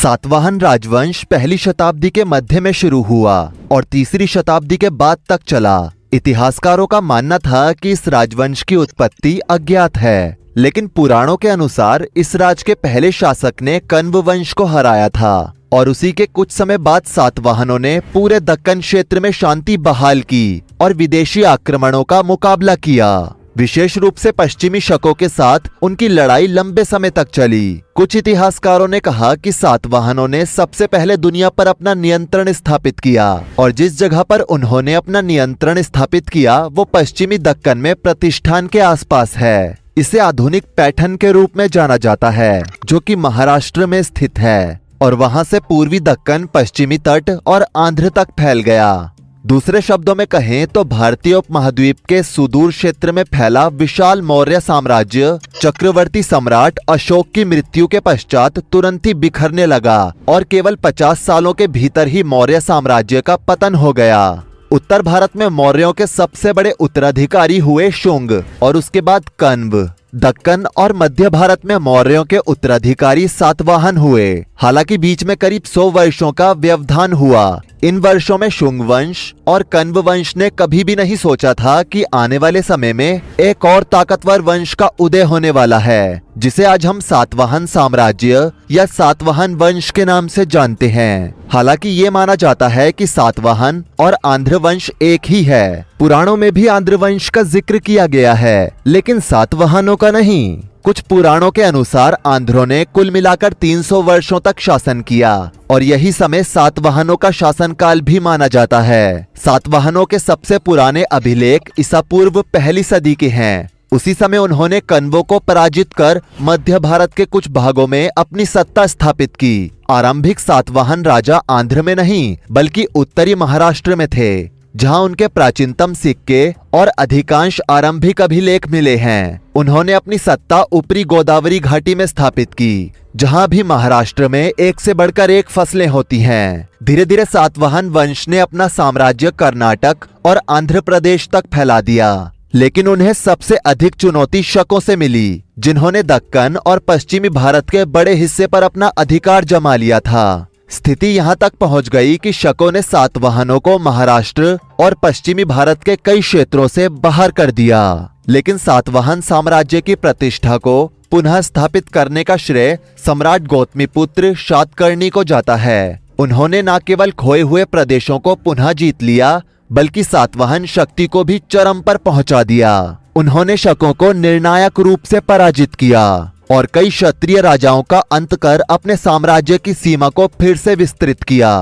सातवाहन राजवंश पहली शताब्दी के मध्य में शुरू हुआ और तीसरी शताब्दी के बाद तक चला। इतिहासकारों का मानना था कि इस राजवंश की उत्पत्ति अज्ञात है, लेकिन पुराणों के अनुसार इस राज के पहले शासक ने कण्व वंश को हराया था और उसी के कुछ समय बाद सातवाहनों ने पूरे दक्कन क्षेत्र में शांति बहाल की और विदेशी आक्रमणों का मुकाबला किया। विशेष रूप से पश्चिमी शकों के साथ उनकी लड़ाई लंबे समय तक चली। कुछ इतिहासकारों ने कहा कि सातवाहनों ने सबसे पहले दुनिया पर अपना नियंत्रण स्थापित किया और जिस जगह पर उन्होंने अपना नियंत्रण स्थापित किया वो पश्चिमी दक्कन में प्रतिष्ठान के आसपास है। इसे आधुनिक पैठन के रूप में जाना जाता है, जो कि महाराष्ट्र में स्थित है और वहां से पूर्वी दक्कन, पश्चिमी तट और आंध्र तक फैल गया। दूसरे शब्दों में कहें तो भारतीय उपमहाद्वीप के सुदूर क्षेत्र में फैला विशाल मौर्य साम्राज्य चक्रवर्ती सम्राट अशोक की मृत्यु के पश्चात तुरंत ही बिखरने लगा और केवल 50 सालों के भीतर ही मौर्य साम्राज्य का पतन हो गया। उत्तर भारत में मौर्यों के सबसे बड़े उत्तराधिकारी हुए शुंग और उसके बाद कण्व। दक्कन और मध्य भारत में मौर्यों के उत्तराधिकारी सातवाहन हुए। हालांकि बीच में करीब 100 वर्षों का व्यवधान हुआ। इन वर्षों में शुंग वंश और कण्व वंश ने कभी भी नहीं सोचा था कि आने वाले समय में एक और ताकतवर वंश का उदय होने वाला है, जिसे आज हम सातवाहन साम्राज्य या सातवाहन वंश के नाम से जानते हैं। हालांकि ये माना जाता है कि सातवाहन और आंध्र वंश एक ही है। पुराणों में भी आंध्र वंश का जिक्र किया गया है, लेकिन सातवाहनों का नहीं। कुछ पुराणों के अनुसार आंध्रों ने कुल मिलाकर 300 वर्षों तक शासन किया और यही समय सातवाहनों का शासनकाल भी माना जाता है। सातवाहनों के सबसे पुराने अभिलेख ईसा पूर्व पहली सदी के हैं। उसी समय उन्होंने कण्वों को पराजित कर मध्य भारत के कुछ भागों में अपनी सत्ता स्थापित की। आरंभिक सातवाहन राजा आंध्र में नहीं बल्कि उत्तरी महाराष्ट्र में थे, जहां उनके प्राचीनतम सिक्के और अधिकांश आरंभिक अभिलेख मिले हैं। उन्होंने अपनी सत्ता ऊपरी गोदावरी घाटी में स्थापित की, जहां भी महाराष्ट्र में एक से बढ़कर एक फसलें होती हैं। धीरे धीरे सातवाहन वंश ने अपना साम्राज्य कर्नाटक और आंध्र प्रदेश तक फैला दिया, लेकिन उन्हें सबसे अधिक चुनौती शकों से मिली, जिन्होंने दक्कन और पश्चिमी भारत के बड़े हिस्से पर अपना अधिकार जमा लिया था। स्थिति यहाँ तक पहुँच गई कि शकों ने सातवाहनों को महाराष्ट्र और पश्चिमी भारत के कई क्षेत्रों से बाहर कर दिया। लेकिन सातवाहन साम्राज्य की प्रतिष्ठा को पुनः स्थापित करने का श्रेय सम्राट गौतमीपुत्र शातकर्णी को जाता है। उन्होंने न केवल खोए हुए प्रदेशों को पुनः जीत लिया, बल्कि सातवाहन शक्ति को भी चरम पर पहुंचा दिया। उन्होंने शकों को निर्णायक रूप से पराजित किया और कई क्षत्रिय राजाओं का अंत कर अपने साम्राज्य की सीमा को फिर से विस्तृत किया।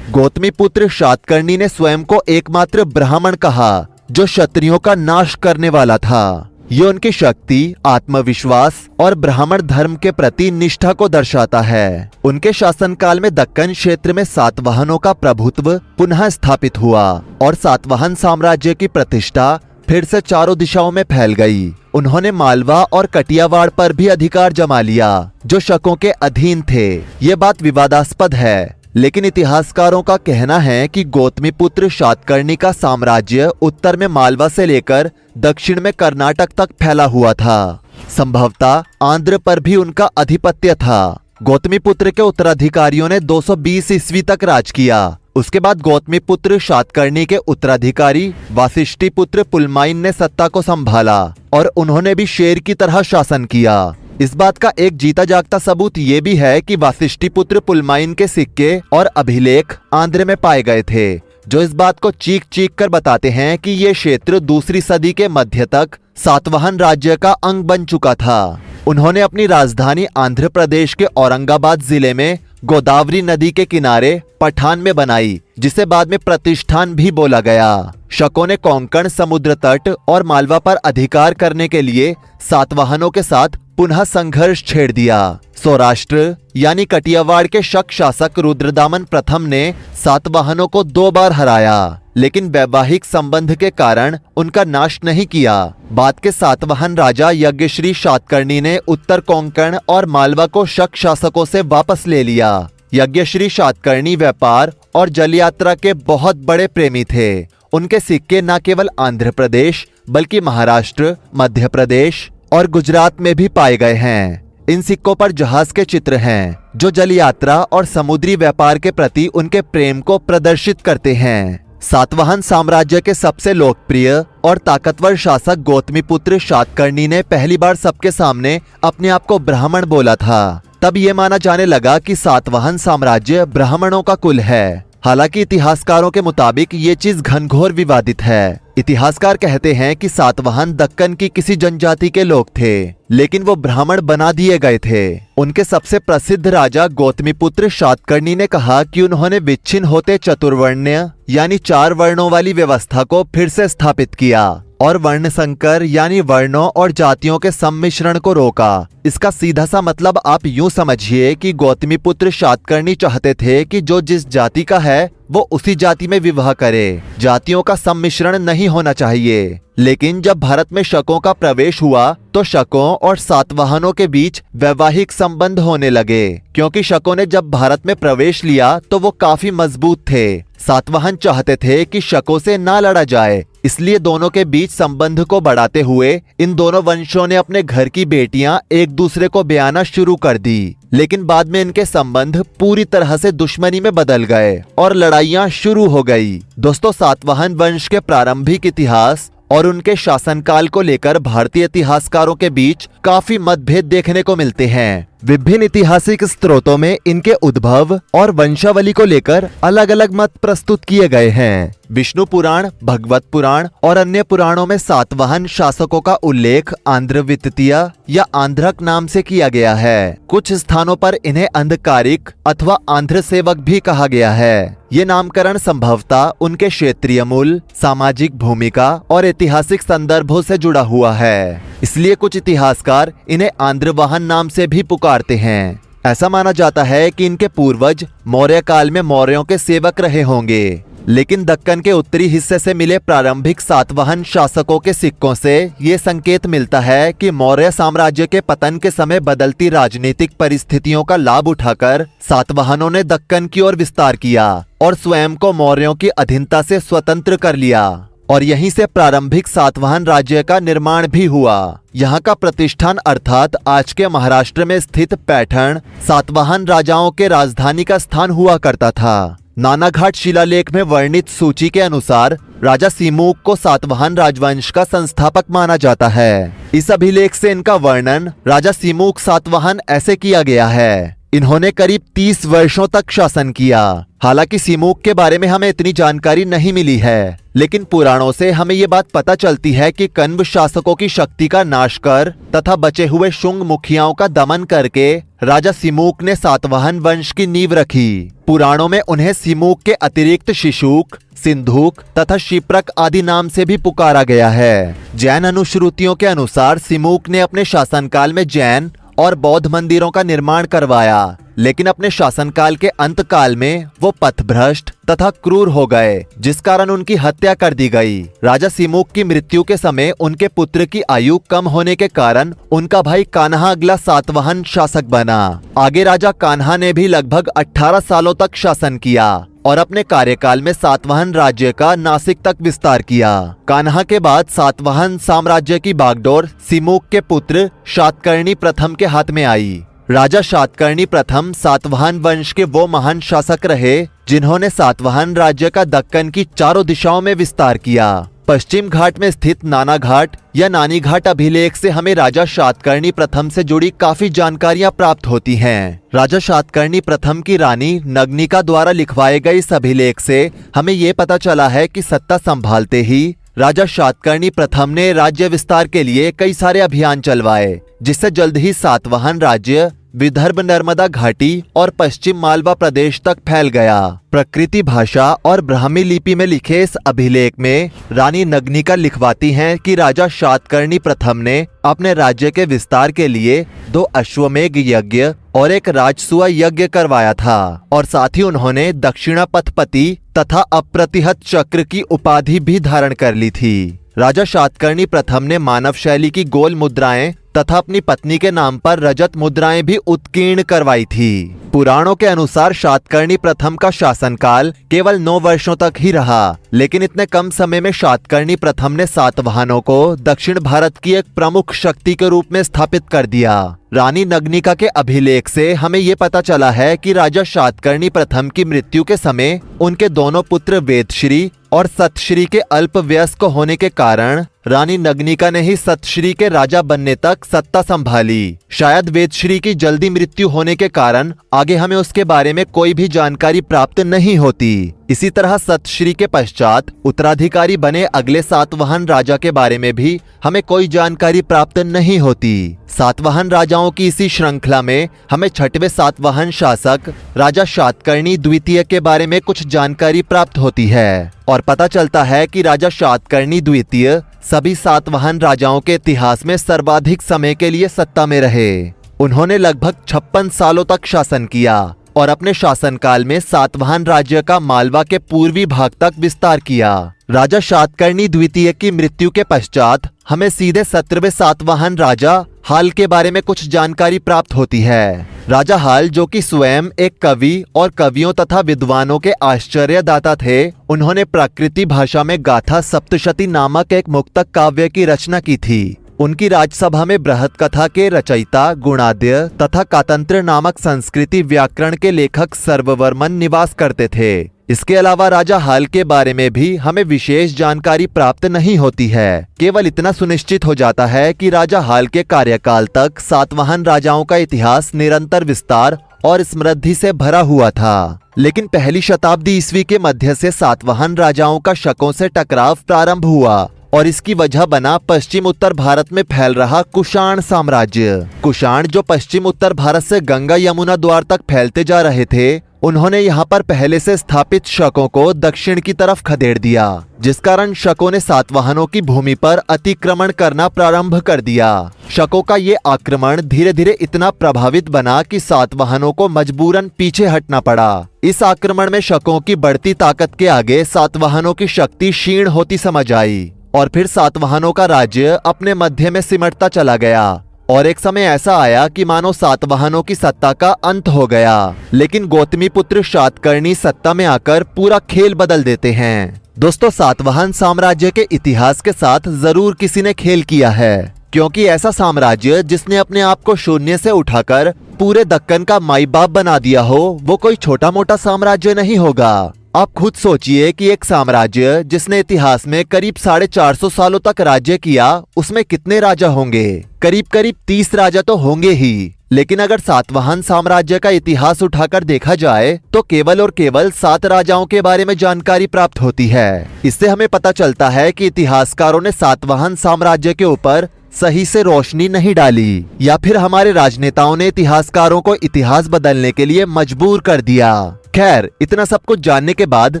गौतमीपुत्र शातकर्णी ने स्वयं को एकमात्र ब्राह्मण कहा, जो क्षत्रियों का नाश करने वाला था। ये उनकी शक्ति, आत्मविश्वास और ब्राह्मण धर्म के प्रति निष्ठा को दर्शाता है। उनके शासनकाल में दक्कन क्षेत्र में सातवाहनों का प्रभुत्व पुनः स्थापित हुआ और सातवाहन साम्राज्य की प्रतिष्ठा फिर से चारों दिशाओं में फैल गई। उन्होंने मालवा और कटियावाड़ पर भी अधिकार जमा लिया, जो शकों के अधीन थे। ये बात विवादास्पद है, लेकिन इतिहासकारों का कहना है कि गौतमीपुत्र शातकर्णी का साम्राज्य उत्तर में मालवा से लेकर दक्षिण में कर्नाटक तक फैला हुआ था। संभवतः आंध्र पर भी उनका आधिपत्य था। गौतमीपुत्र के उत्तराधिकारियों ने 220 ईस्वी तक राज किया। उसके बाद गौतमीपुत्र शातकर्णी के उत्तराधिकारी वासिष्ठीपुत्र पुलमाइन ने सत्ता को संभाला और उन्होंने भी शेर की तरह शासन किया। इस बात का एक जीता जागता सबूत ये भी है कि वासिष्ठीपुत्र पुलमाइन के सिक्के और अभिलेख आंध्र में पाए गए थे, जो इस बात को चीख चीख कर बताते हैं कि ये क्षेत्र दूसरी सदी के मध्य तक सातवाहन राज्य का अंग बन चुका था। उन्होंने अपनी राजधानी आंध्र प्रदेश के औरंगाबाद जिले में गोदावरी नदी के किनारे पठान में बनाई, जिसे बाद में प्रतिष्ठान भी बोला गया। शकों ने कोंकण, समुद्र तट और मालवा पर अधिकार करने के लिए सातवाहनों के साथ पुनः संघर्ष छेड़ दिया। सौराष्ट्र यानी कटियावाड़ के शक शासक रुद्रदामन प्रथम ने सातवाहनों को 2 बार हराया, लेकिन वैवाहिक संबंध के कारण उनका नाश नहीं किया। बाद के सातवाहन राजा यज्ञश्री शातकर्णी ने उत्तर कोंकण और मालवा को शक शासकों से वापस ले लिया। यज्ञश्री शातकर्णी व्यापार और जल यात्रा के बहुत बड़े प्रेमी थे। उनके सिक्के न केवल आंध्र प्रदेश बल्कि महाराष्ट्र, मध्य प्रदेश और गुजरात में भी पाए गए हैं। इन सिक्कों पर जहाज के चित्र हैं, जो जल यात्रा और समुद्री व्यापार के प्रति उनके प्रेम को प्रदर्शित करते हैं। सातवाहन साम्राज्य के सबसे लोकप्रिय और ताकतवर शासक गौतमीपुत्र शातकर्णी ने पहली बार सबके सामने अपने आप को ब्राह्मण बोला था। तब ये माना जाने लगा कि सातवाहन साम्राज्य ब्राह्मणों का कुल है। हालांकि इतिहासकारों के मुताबिक ये चीज घनघोर विवादित है। इतिहासकार कहते हैं कि सातवाहन दक्कन की किसी जनजाति के लोग थे, लेकिन वो ब्राह्मण बना दिए गए थे। उनके सबसे प्रसिद्ध राजा गौतमीपुत्र शातकर्णी ने कहा कि उन्होंने विच्छिन्न होते चतुर्वर्ण्य यानी 4 वर्णों वाली व्यवस्था को फिर से स्थापित किया और वर्ण संकर यानी वर्णों और जातियों के सम्मिश्रण को रोका। इसका सीधा सा मतलब आप यूं समझिए कि गौतमीपुत्र शातकर्णी चाहते थे कि जो जिस जाति का है वो उसी जाति में विवाह करे, जातियों का सम्मिश्रण नहीं होना चाहिए। लेकिन जब भारत में शकों का प्रवेश हुआ तो शकों और सातवाहनों के बीच वैवाहिक संबंध होने लगे। क्योंकि शकों ने जब भारत में प्रवेश लिया तो वो काफी मजबूत थे। सातवाहन चाहते थे कि शकों से ना लड़ा जाए, इसलिए दोनों के बीच संबंध को बढ़ाते हुए इन दोनों वंशों ने अपने घर की बेटियां एक दूसरे को ब्याना शुरू कर दी। लेकिन बाद में इनके संबंध पूरी तरह से दुश्मनी में बदल गए और लड़ाइयां शुरू हो गई। दोस्तों, सातवाहन वंश के प्रारंभिक इतिहास और उनके शासनकाल को लेकर भारतीय इतिहासकारों के बीच काफी मतभेद देखने को मिलते हैं। विभिन्न ऐतिहासिक स्रोतों में इनके उद्भव और वंशावली को लेकर अलग अलग मत प्रस्तुत किए गए हैं। विष्णु पुराण, भगवत पुराण और अन्य पुराणों में सातवाहन शासकों का उल्लेख आंध्रवित्तीय या आंध्रक नाम से किया गया है। कुछ स्थानों पर इन्हें अंधकारिक अथवा आंध्र सेवक भी कहा गया है। ये नामकरण संभवतः उनके क्षेत्रीय मूल, सामाजिक भूमिका और ऐतिहासिक संदर्भों से जुड़ा हुआ है। इसलिए कुछ इतिहासकार इन्हें आंध्रवाहन नाम से भी पुकारते हैं। ऐसा माना जाता है कि इनके पूर्वज मौर्य काल में मौर्यों के सेवक रहे होंगे। लेकिन दक्कन के उत्तरी हिस्से से मिले प्रारंभिक सातवाहन शासकों के सिक्कों से ये संकेत मिलता है कि मौर्य साम्राज्य के पतन के समय बदलती राजनीतिक परिस्थितियों का लाभ उठाकर सातवाहनों ने दक्कन की ओर विस्तार किया और स्वयं को मौर्यों की अधीनता से स्वतंत्र कर लिया। और यहीं से प्रारंभिक सातवाहन राज्य का निर्माण भी हुआ। यहाँ का प्रतिष्ठान अर्थात आज के महाराष्ट्र में स्थित पैठण सातवाहन राजाओं के राजधानी का स्थान हुआ करता था। नानाघाट शिलालेख में वर्णित सूची के अनुसार राजा सिमूक को सातवाहन राजवंश का संस्थापक माना जाता है। इस अभिलेख से इनका वर्णन राजा सिमूक सातवाहन ऐसे किया गया है। इन्होंने करीब 30 वर्षों तक शासन किया। हालांकि सिमूक के बारे में हमें इतनी जानकारी नहीं मिली है, लेकिन पुराणों से हमें ये बात पता चलती है कि कण्व शासकों की शक्ति का नाश कर तथा बचे हुए शुंग मुखियाओं का दमन करके राजा सिमूक ने सातवाहन वंश की नींव रखी। पुराणों में उन्हें सिमूक के अतिरिक्त शिशुक, सिंधुक तथा शिप्रक आदि नाम से भी पुकारा गया है। जैन अनुश्रुतियों के अनुसार सिमूक ने अपने शासनकाल में जैन और बौद्ध मंदिरों का निर्माण करवाया, लेकिन अपने शासनकाल के अंतकाल में वो पथभ्रष्ट तथा क्रूर हो गए, जिस कारण उनकी हत्या कर दी गई। राजा सिमूक की मृत्यु के समय उनके पुत्र की आयु कम होने के कारण उनका भाई कान्हा अगला सातवाहन शासक बना। आगे राजा कान्हा ने भी लगभग 18 सालों तक शासन किया और अपने कार्यकाल में सातवाहन राज्य का नासिक तक विस्तार किया। कान्हा के बाद सातवाहन साम्राज्य की बागडोर सिमूक के पुत्र शातकर्णी प्रथम के हाथ में आई। राजा शातकर्णी प्रथम सातवाहन वंश के वो महान शासक रहे जिन्होंने सातवाहन राज्य का दक्कन की चारों दिशाओं में विस्तार किया। पश्चिम घाट में स्थित नाना घाट या नानी घाट अभिलेख से हमें राजा शातकर्णी प्रथम से जुड़ी काफी जानकारियां प्राप्त होती हैं। राजा शातकर्णी प्रथम की रानी नग्निका द्वारा लिखवाए गए इस अभिलेख से हमें ये पता चला है कि सत्ता संभालते ही राजा शातकर्णी प्रथम ने राज्य विस्तार के लिए कई सारे अभियान चलवाए, जिससे जल्द ही सातवाहन राज्य विदर्भ, नर्मदा घाटी और पश्चिम मालवा प्रदेश तक फैल गया। प्रकृति भाषा और ब्राह्मी लिपि में लिखे इस अभिलेख में रानी नग्निका लिखवाती हैं कि राजा शातकर्णी प्रथम ने अपने राज्य के विस्तार के लिए 2 अश्वमेघ यज्ञ और 1 राजसूय यज्ञ करवाया था और साथ ही उन्होंने दक्षिणापथपति तथा अप्रतिहत चक्र की उपाधि भी धारण कर ली थी। राजा शातकर्णी प्रथम ने मानव शैली की गोल मुद्राएं तथा अपनी पत्नी के नाम पर रजत मुद्राएं भी उत्कीर्ण करवाई थी। पुराणों के अनुसार शातकर्णी प्रथम का शासनकाल केवल 9 वर्षों तक ही रहा, लेकिन इतने कम समय में शातकर्णी प्रथम ने सातवाहनों को दक्षिण भारत की एक प्रमुख शक्ति के रूप में स्थापित कर दिया। रानी नग्निका के अभिलेख से हमें ये पता चला है कि राजा शातकर्णी प्रथम की मृत्यु के समय उनके दोनों पुत्र वेदश्री और सतश्री के अल्प वयस्क होने के कारण रानी नग्निका ने ही सतश्री के राजा बनने तक सत्ता संभाली। शायद वेदश्री की जल्दी मृत्यु होने के कारण आगे हमें उसके बारे में कोई भी जानकारी प्राप्त नहीं होती। इसी तरह सतश्री के पश्चात उत्तराधिकारी बने अगले सातवाहन राजा के बारे में भी हमें कोई जानकारी प्राप्त नहीं होती। सातवाहन राजाओं की इसी श्रृंखला में हमें छठवें सातवाहन शासक राजा शातकर्णी द्वितीय के बारे में कुछ जानकारी प्राप्त होती है और पता चलता है कि राजा शातकर्णी द्वितीय सभी सातवाहन राजाओं के इतिहास में सर्वाधिक समय के लिए सत्ता में रहे। उन्होंने लगभग 56 सालों तक शासन किया और अपने शासनकाल में सातवाहन राज्य का मालवा के पूर्वी भाग तक विस्तार किया। राजा शातकर्णी द्वितीय की मृत्यु के पश्चात हमें सीधे 17वें सातवाहन राजा हाल के बारे में कुछ जानकारी प्राप्त होती है। राजा हाल, जो कि स्वयं एक कवि और कवियों तथा विद्वानों के आश्चर्यदाता थे, उन्होंने प्राकृति भाषा में गाथा सप्तशती नामक एक मुक्तक काव्य की रचना की थी। उनकी राजसभा में बृहत कथा के रचयिता गुणाद्य तथा कातंत्र नामक संस्कृति व्याकरण के लेखक सर्ववर्मन निवास करते थे। इसके अलावा राजा हाल के बारे में भी हमें विशेष जानकारी प्राप्त नहीं होती है। केवल इतना सुनिश्चित हो जाता है कि राजा हाल के कार्यकाल तक सातवाहन राजाओं का इतिहास निरंतर विस्तार और समृद्धि से भरा हुआ था। लेकिन पहली शताब्दी ईस्वी के मध्य से सातवाहन राजाओं का शकों से टकराव प्रारंभ हुआ और इसकी वजह बना पश्चिम उत्तर भारत में फैल रहा कुषाण साम्राज्य। कुषाण, जो पश्चिम उत्तर भारत से गंगा यमुना द्वार तक फैलते जा रहे थे, उन्होंने यहाँ पर पहले से स्थापित शकों को दक्षिण की तरफ खदेड़ दिया, जिस कारण शकों ने सातवाहनों की भूमि पर अतिक्रमण करना प्रारंभ कर दिया। शकों का ये आक्रमण धीरे धीरे इतना प्रभावित बना कि सातवाहनों को मजबूरन पीछे हटना पड़ा। इस आक्रमण में शकों की बढ़ती ताकत के आगे सातवाहनों की शक्ति क्षीण होती समझ आई और फिर सातवाहनों का राज्य अपने मध्य में सिमटता चला गया और एक समय ऐसा आया कि मानो सातवाहनों की सत्ता का अंत हो गया। लेकिन गौतमी पुत्र शातकर्णी सत्ता में आकर पूरा खेल बदल देते हैं। दोस्तों, सातवाहन साम्राज्य के इतिहास के साथ जरूर किसी ने खेल किया है, क्योंकि ऐसा साम्राज्य जिसने अपने आप को शून्य से उठाकर पूरे दक्कन का माई बाप बना दिया हो, वो कोई छोटा मोटा साम्राज्य नहीं होगा। आप खुद सोचिए कि एक साम्राज्य जिसने इतिहास में करीब 450 सालों तक राज्य किया, उसमें कितने राजा होंगे? करीब करीब 30 राजा तो होंगे ही। लेकिन अगर सातवाहन साम्राज्य का इतिहास उठाकर देखा जाए तो केवल और केवल 7 राजाओं के बारे में जानकारी प्राप्त होती है। इससे हमें पता चलता है कि इतिहासकारों ने सातवाहन साम्राज्य के ऊपर सही से रोशनी नहीं डाली, या फिर हमारे राजनेताओं ने इतिहासकारों को इतिहास बदलने के लिए मजबूर कर दिया। खैर, इतना सब कुछ जानने के बाद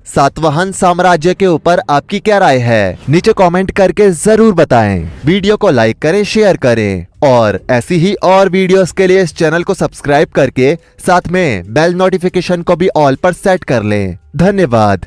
सातवाहन साम्राज्य के ऊपर आपकी क्या राय है? नीचे कमेंट करके जरूर बताएं। वीडियो को लाइक करें, शेयर करें और ऐसी ही और वीडियोस के लिए इस चैनल को सब्सक्राइब करके साथ में बेल नोटिफिकेशन को भी ऑल पर सेट कर लें। धन्यवाद।